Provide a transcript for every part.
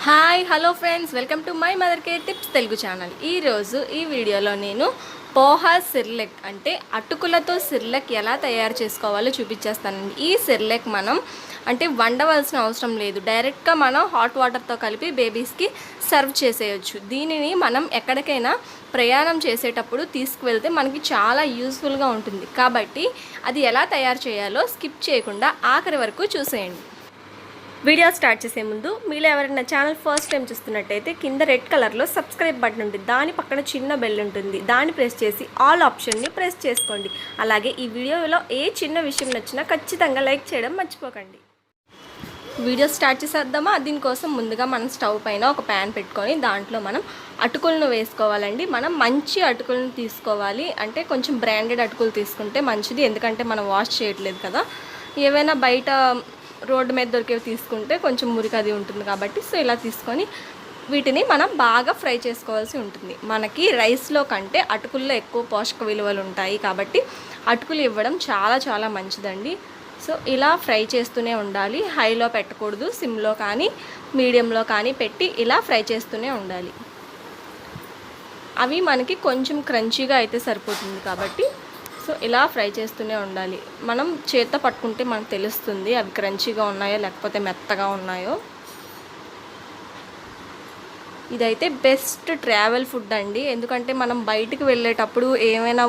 Hi hello friends, welcome to my mother care tips Telugu channel. ఈరోజు ఈ వీడియోలో నేను పోహా సిర్లెక్ అంటే అటుకులతో సిర్లెక్ ఎలా తయారు చేసుకోవాలో చూపించేస్తానండి. ఈ సిర్లెక్ మనం అంటే వండవలసిన అవసరం లేదు, డైరెక్ట్గా మనం హాట్ వాటర్తో కలిపి బేబీస్కి సర్వ్ చేసేయచ్చు. దీనిని మనం ఎక్కడికైనా ప్రయాణం చేసేటప్పుడు తీసుకువెళ్తే మనకి చాలా యూస్ఫుల్గా ఉంటుంది. కాబట్టి అది ఎలా తయారు చేయాలో స్కిప్ చేయకుండా ఆఖరి వరకు చూసేయండి. వీడియో స్టార్ట్ చేసే ముందు మీలో ఎవరైనా ఛానల్ ఫస్ట్ టైం చూస్తున్నట్టయితే కింద రెడ్ కలర్లో సబ్స్క్రైబ్ బటన్ ఉంటుంది, దాని పక్కన చిన్న బెల్ ఉంటుంది, దాన్ని ప్రెస్ చేసి ఆల్ ఆప్షన్ని ప్రెస్ చేసుకోండి. అలాగే ఈ వీడియోలో ఏ చిన్న విషయం నచ్చినా ఖచ్చితంగా లైక్ చేయడం మర్చిపోకండి. వీడియో స్టార్ట్ చేసేద్దామా? దీనికోసం ముందుగా మనం స్టవ్ పైన ఒక ప్యాన్ పెట్టుకొని దాంట్లో మనం అటుకులను వేసుకోవాలండి. మనం మంచి అటుకులను తీసుకోవాలి, అంటే కొంచెం బ్రాండెడ్ అటుకులు తీసుకుంటే మంచిది, ఎందుకంటే మనం వాష్ చేయట్లేదు కదా. ఏవైనా బయట రోడ్డు మీద దొరికేవి తీసుకుంటే కొంచెం మురికి ఉంటుంది కాబట్టి సో ఇలా తీసుకొని వీటిని మనం బాగా ఫ్రై చేసుకోవాల్సి ఉంటుంది. మనకి రైస్లో కంటే అటుకుల్లో ఎక్కువ పోషక విలువలు ఉంటాయి కాబట్టి అటుకులు ఇవ్వడం చాలా చాలా మంచిదండి. సో ఇలా ఫ్రై చేస్తూనే ఉండాలి, హైలో పెట్టకూడదు, సిమ్లో కానీ మీడియంలో కానీ పెట్టి ఇలా ఫ్రై చేస్తూనే ఉండాలి. అవి మనకి కొంచెం క్రంచీగా అయితే సరిపోతుంది కాబట్టి సో ఇలా ఫ్రై చేస్తూనే ఉండాలి. మనం చేత్తో పట్టుకుంటే మనకు తెలుస్తుంది అవి క్రంచీగా ఉన్నాయో లేకపోతే మెత్తగా ఉన్నాయో. ఇదైతే బెస్ట్ ట్రావెల్ ఫుడ్ అండి, ఎందుకంటే మనం బయటికి వెళ్ళేటప్పుడు ఏమైనా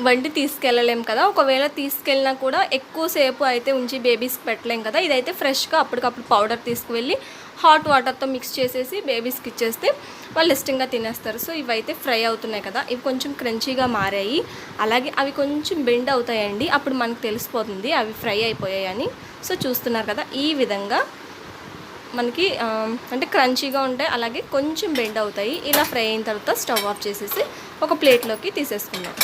వండి తీసుకెళ్ళలేం కదా. ఒకవేళ తీసుకెళ్ళినా కూడా ఎక్కువసేపు అయితే ఉంచి బేబీస్కి పెట్టలేం కదా. ఇదైతే ఫ్రెష్గా అప్పటికప్పుడు పౌడర్ తీసుకువెళ్ళి హాట్ వాటర్తో మిక్స్ చేసేసి బేబీస్కి ఇచ్చేస్తే వాళ్ళు ఇష్టంగా తినేస్తారు. సో ఇవైతే ఫ్రై అవుతున్నాయి కదా, ఇవి కొంచెం క్రంచీగా మారాయి, అలాగే అవి కొంచెం బెండ్ అవుతాయండి. అప్పుడు మనకు తెలిసిపోతుంది అవి ఫ్రై అయిపోయాయని. సో చూస్తున్నారు కదా, ఈ విధంగా మనకి అంటే క్రంచీగా ఉంటాయి, అలాగే కొంచెం బెండ్ అవుతాయి. ఇలా ఫ్రై అయిన తర్వాత స్టవ్ ఆఫ్ చేసేసి ఒక ప్లేట్లోకి తీసేసుకుందాం.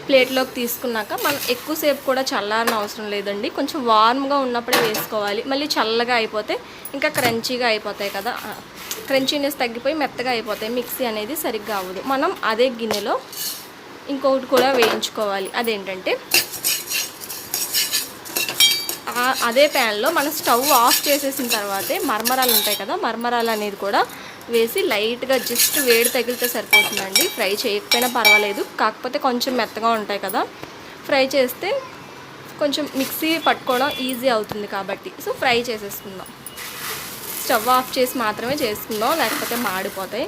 ప్లేట్లోకి తీసుకున్నాక మనం ఎక్కువసేపు కూడా చల్లారని అవసరం లేదండి, కొంచెం వార్మ్గా ఉన్నప్పుడే వేసుకోవాలి. మళ్ళీ చల్లగా అయిపోతే ఇంకా క్రంచీగా అయిపోతాయి కదా, క్రంచీనెస్ తగ్గిపోయి మెత్తగా అయిపోతాయి, మిక్సీ అనేది సరిగ్గా అవ్వదు. మనం అదే గిన్నెలో ఇంకొకటి కూడా వేయించుకోవాలి. అదేంటంటే అదే ప్యాన్లో మనం స్టవ్ ఆఫ్ చేసేసిన తర్వాతే మరమరాలు ఉంటాయి కదా, మరమరాలు అనేది కూడా వేసి లైట్గా జస్ట్ వేడి తగిలితే సరిపోతుందండి. ఫ్రై చేయకపోయినా పర్వాలేదు, కాకపోతే కొంచెం మెత్తగా ఉంటాయి కదా, ఫ్రై చేస్తే కొంచెం మిక్సీ పట్టుకోవడం ఈజీ అవుతుంది కాబట్టి సో ఫ్రై చేసేసుకుందాం. స్టవ్ ఆఫ్ చేసి మాత్రమే చేసుకుందాం, లేకపోతే మాడిపోతాయి.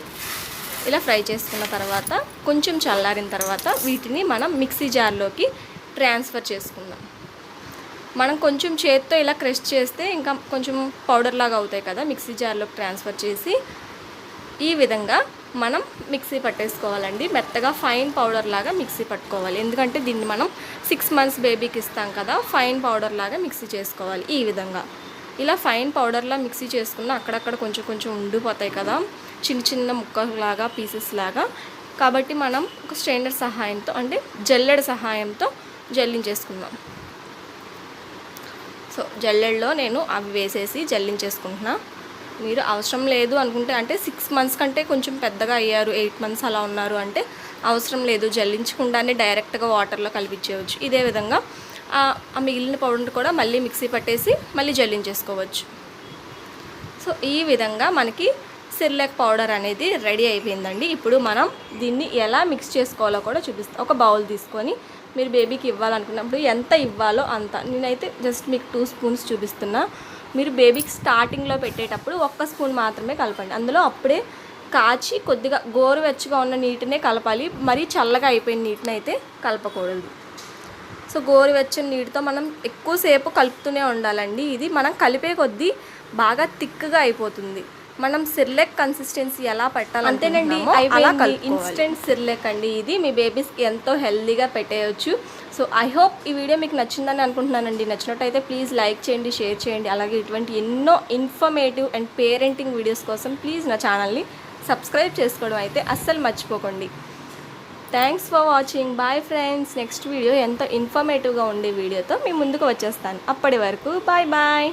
ఇలా ఫ్రై చేసుకున్న తర్వాత కొంచెం చల్లారిన తర్వాత వీటిని మనం మిక్సీ జార్లోకి ట్రాన్స్ఫర్ చేసుకుందాం. మనం కొంచెం చేత్తో ఇలా క్రష్ చేస్తే ఇంకా కొంచెం పౌడర్ లాగా అవుతాయి కదా, మిక్సీ జార్లోకి ట్రాన్స్ఫర్ చేసి ఈ విధంగా మనం మిక్సీ పట్టేసుకోవాలండి. మెత్తగా ఫైన్ పౌడర్ లాగా మిక్సీ పట్టుకోవాలి, ఎందుకంటే దీన్ని మనం 6 months బేబీకి ఇస్తాం కదా, ఫైన్ పౌడర్ లాగా మిక్సీ చేసుకోవాలి. ఈ విధంగా ఇలా ఫైన్ పౌడర్లా మిక్సీ చేసుకున్న అక్కడక్కడ కొంచెం కొంచెం ఉండిపోతాయి కదా, చిన్న చిన్న ముక్కలాగా పీసెస్ లాగా. కాబట్టి మనం ఒక స్ట్రైనర్ సహాయంతో అంటే జల్లెడ సహాయంతో జల్లించేసుకుందాం. సో జల్లెడలో నేను అవి వేసేసి జల్లించేసుకుంటున్నా. మీరు అవసరం లేదు అనుకుంటే, అంటే 6 months కంటే కొంచెం పెద్దగా అయ్యారు, 8 months అలా ఉన్నారు అంటే అవసరం లేదు, జల్లించకుండానే డైరెక్ట్గా వాటర్లో కలిపించేయవచ్చు. ఇదే విధంగా ఆ మిగిలిన పౌడర్ కూడా మళ్ళీ మిక్సీ పట్టేసి మళ్ళీ జల్లించేసుకోవచ్చు. సో ఈ విధంగా మనకి సిర్లెక్ పౌడర్ అనేది రెడీ అయిపోయిందండి. ఇప్పుడు మనం దీన్ని ఎలా మిక్స్ చేసుకోవాలో కూడా చూపిస్తాం. ఒక బౌల్ తీసుకొని మీరు బేబీకి ఇవ్వాలనుకున్నప్పుడు ఎంత ఇవ్వాలో అంత, నేనైతే జస్ట్ మీకు 2 spoons చూపిస్తున్నా. మీరు బేబీకి స్టార్టింగ్లో పెట్టేటప్పుడు 1 spoon మాత్రమే కలపండి. అందులో అప్పుడే కాచి కొద్దిగా గోరువెచ్చగా ఉన్న నీటినే కలపాలి, మరీ చల్లగా అయిపోయిన నీటిని అయితే కలపకూడదు. సో గోరువెచ్చని నీటితో మనం ఎక్కువసేపు కలుపుతూనే ఉండాలండి. ఇది మనం కలిపే కొద్దీ బాగా థిక్గా అయిపోతుంది. మనం సిర్లెక్ కన్సిస్టెన్సీ ఎలా పెట్టాలి అంతేనండి, ఇన్స్టెంట్ సిర్లెక్ అండి ఇది. మీ బేబీస్కి ఎంతో హెల్తీగా పెట్టేయచ్చు. సో ఐ హోప్ ఈ వీడియో మీకు నచ్చిందని అనుకుంటున్నానండి. నచ్చినట్టయితే ప్లీజ్ లైక్ చేయండి, షేర్ చేయండి. అలాగే ఇటువంటి ఎన్నో ఇన్ఫర్మేటివ్ అండ్ పేరెంటింగ్ వీడియోస్ కోసం ప్లీజ్ నా ఛానల్ని సబ్స్క్రైబ్ చేసుకోవడం అయితే అస్సలు మర్చిపోకండి. Thanks for watching. Bye friends. Next video ఎంతో ఇన్ఫర్మేటివ్గా ఉండే వీడియోతో మీ ముందుకు వచ్చేస్తాను. అప్పటి వరకు బాయ్ బాయ్.